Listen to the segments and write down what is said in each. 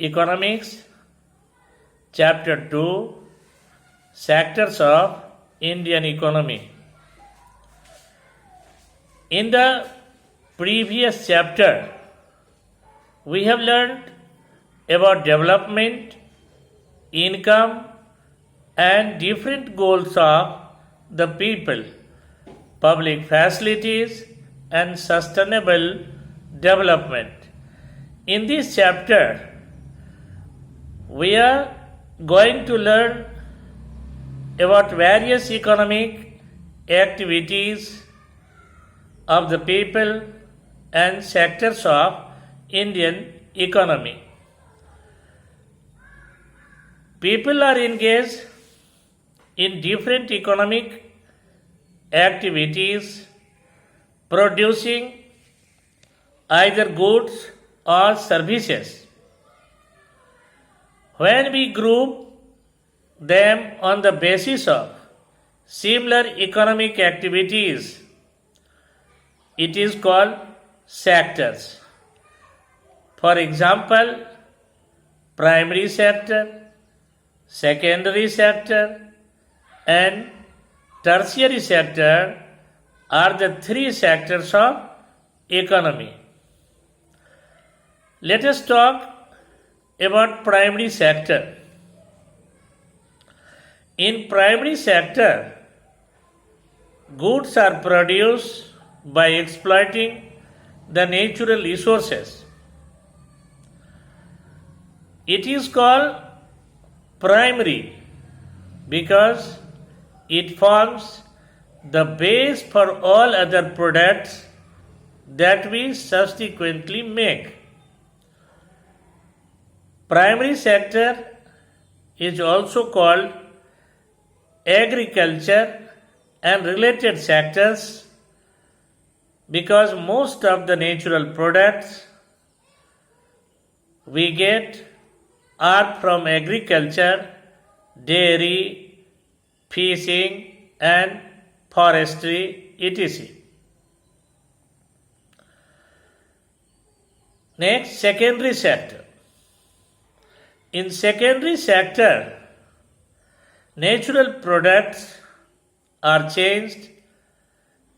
Economics, Chapter 2, Sectors of Indian Economy. In the previous chapter, we have learned about development, income, and different goals of the people, public facilities, and sustainable development. In this chapter, we are going to learn about various economic activities of the people and sectors of Indian economy. People are engaged in different economic activities producing either goods or services. When we group them on the basis of similar economic activities, it is called sectors. For example, primary sector, secondary sector, and tertiary sector are the three sectors of economy. Let us talk about primary sector. In primary sector, goods are produced by exploiting the natural resources. It is called primary because it forms the base for all other products that we subsequently make. Primary sector is also called agriculture and related sectors because most of the natural products we get are from agriculture, dairy, fishing, and forestry, etc. Next, secondary sector. In secondary sector, natural products are changed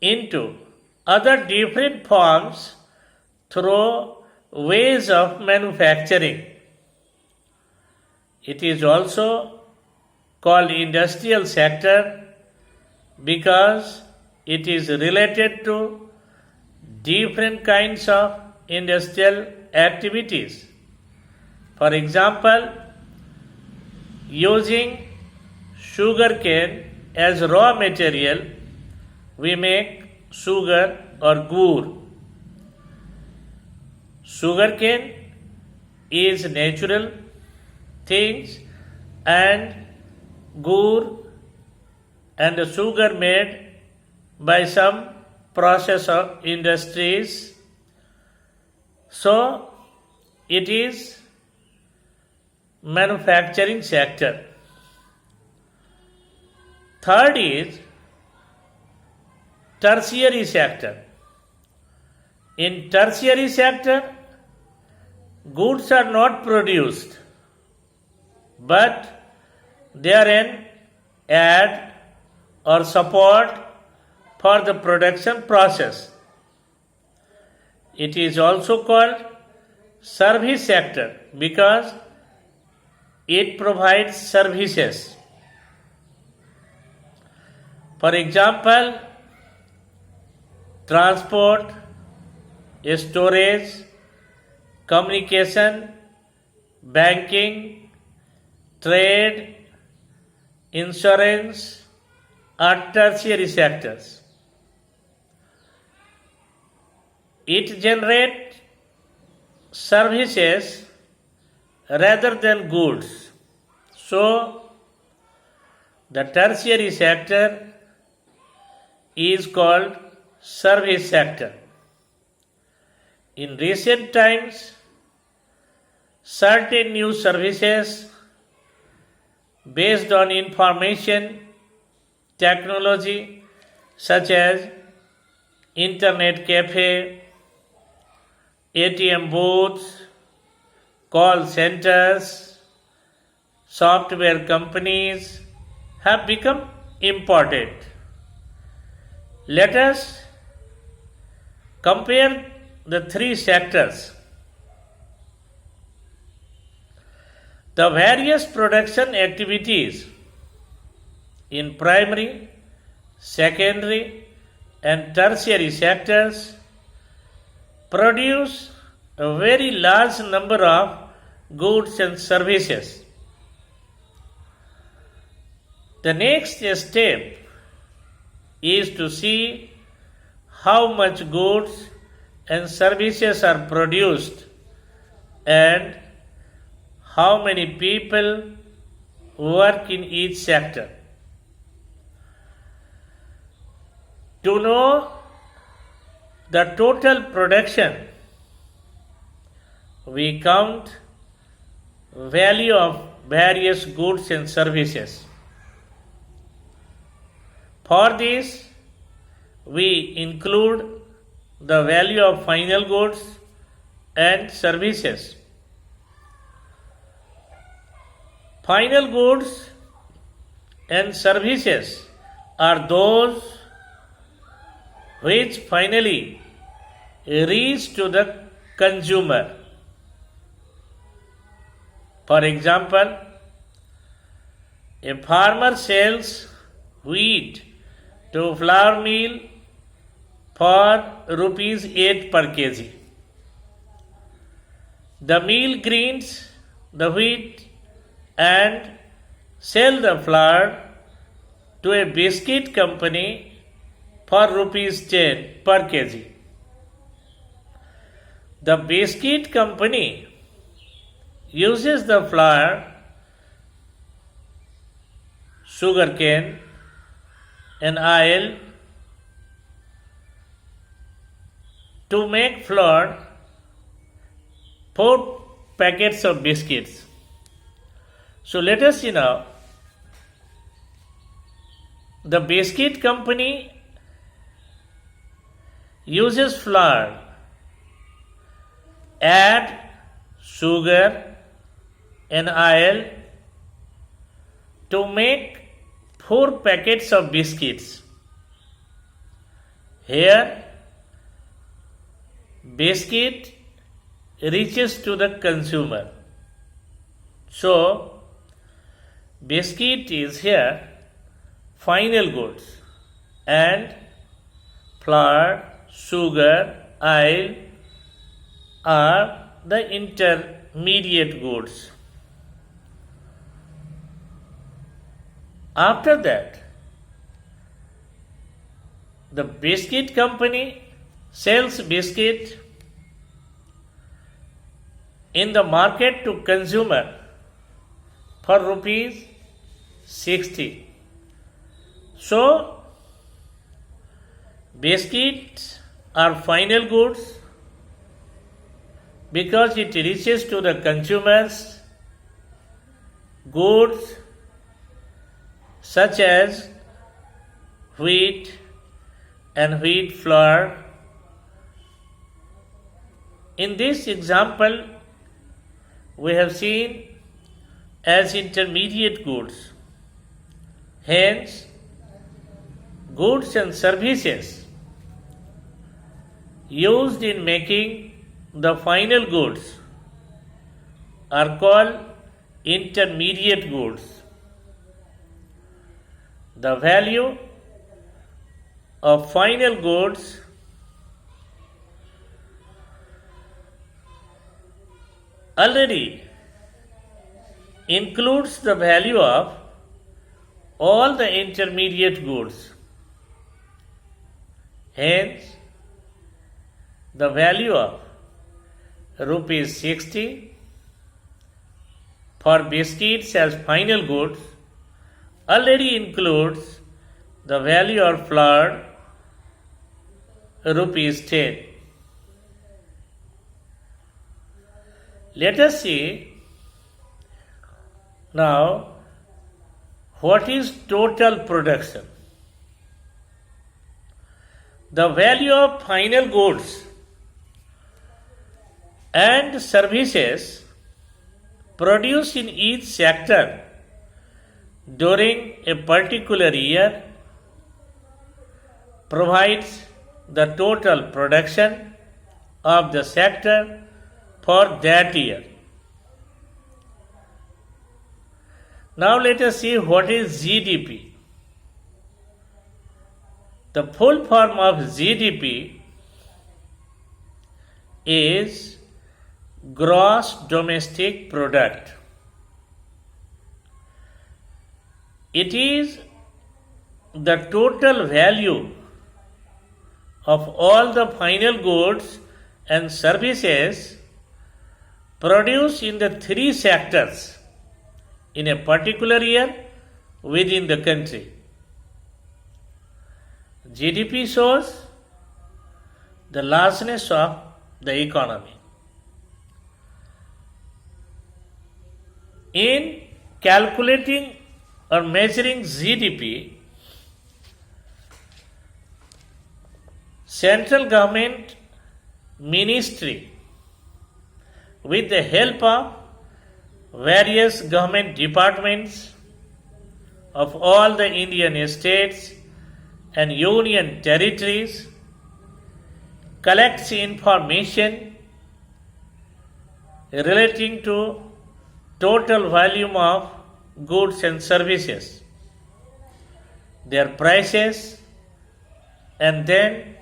into other different forms through ways of manufacturing. It is also called industrial sector because it is related to different kinds of industrial activities. For example, using sugarcane as raw material, we make sugar or gur. Sugarcane is natural things and gur and the sugar made by some process of industries. So, it is manufacturing sector. Third is tertiary sector. In tertiary sector, goods are not produced, but they are an add or support for the production process. It is also called service sector because it provides services. For example, transport, storage, communication, banking, trade, insurance are tertiary sectors. It generates services rather than goods. So, the tertiary sector is called service sector. In recent times, certain new services based on information technology such as internet cafe, ATM booths, call centers, software companies have become important. Let us compare the three sectors. The various production activities in primary, secondary, and tertiary sectors produce a very large number of goods and services. The next step is to see how much goods and services are produced and how many people work in each sector. To know the total production, we count value of various goods and services. For this, we include the value of final goods and services. Final goods and services are those which finally reach to the consumer. For example, a farmer sells wheat to flour mill for rupees 8 per kg. The mill grinds the wheat and sell the flour to a biscuit company for rupees 10 per kg. The biscuit company uses the flour, sugarcane, and oil to make flour 4 packets of biscuits. So let us see now. The biscuit company uses flour, add sugar and oil to make 4 packets of biscuits. Here, biscuit reaches to the consumer. So, biscuit is here final goods and flour, sugar, oil are the intermediate goods. After that, the biscuit company sells biscuit in the market to consumer for rupees 60. So, biscuits are final goods because it reaches to the consumers. Goods such as wheat and wheat flour. In this example, we have seen as intermediate goods. Hence, goods and services used in making the final goods are called intermediate goods. The value of final goods already includes the value of all the intermediate goods. Hence, the value of rupees 60 for biscuits as final goods already includes the value of flour rupees 10. Let us see now what is total production. The value of final goods and services produced in each sector during a particular year provides the total production of the sector for that year. Now let us see what is GDP. The full form of GDP is Gross Domestic Product. It is the total value of all the final goods and services produced in the three sectors in a particular year within the country. GDP shows the largeness of the economy. In calculating or measuring GDP, central government ministry with the help of various government departments of all the Indian states and union territories collects information relating to total volume of goods and services, their prices, and then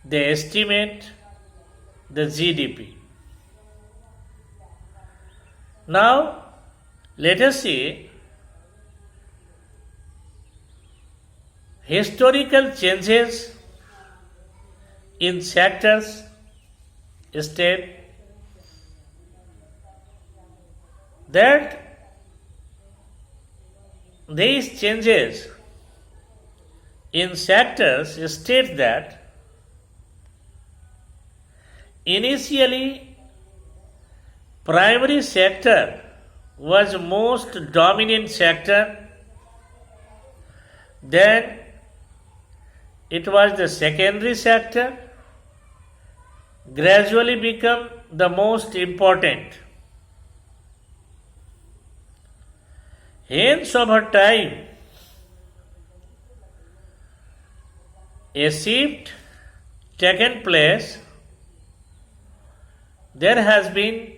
they estimate the GDP. Now, let us see historical changes in sectors, state, that these changes in sectors state that initially primary sector was most dominant sector, then it was the secondary sector, gradually become the most important. Hence, over time, a shift taken place. There has been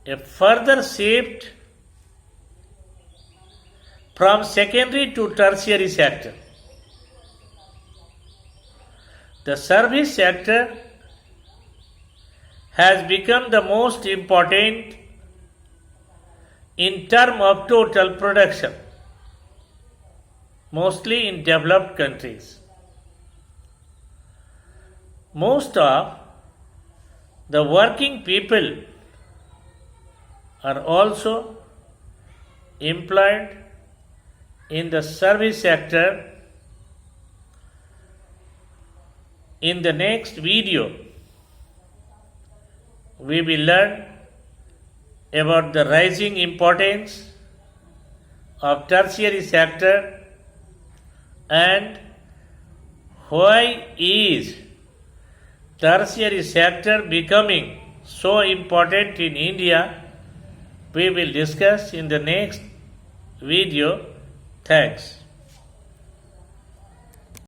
a further shift from secondary to tertiary sector. The service sector has become the most important in terms of total production, mostly in developed countries. Most of the working people are also employed in the service sector. In the next video, we will learn about the rising importance of tertiary sector and why is tertiary sector becoming so important in India. We will discuss in the next video. Thanks.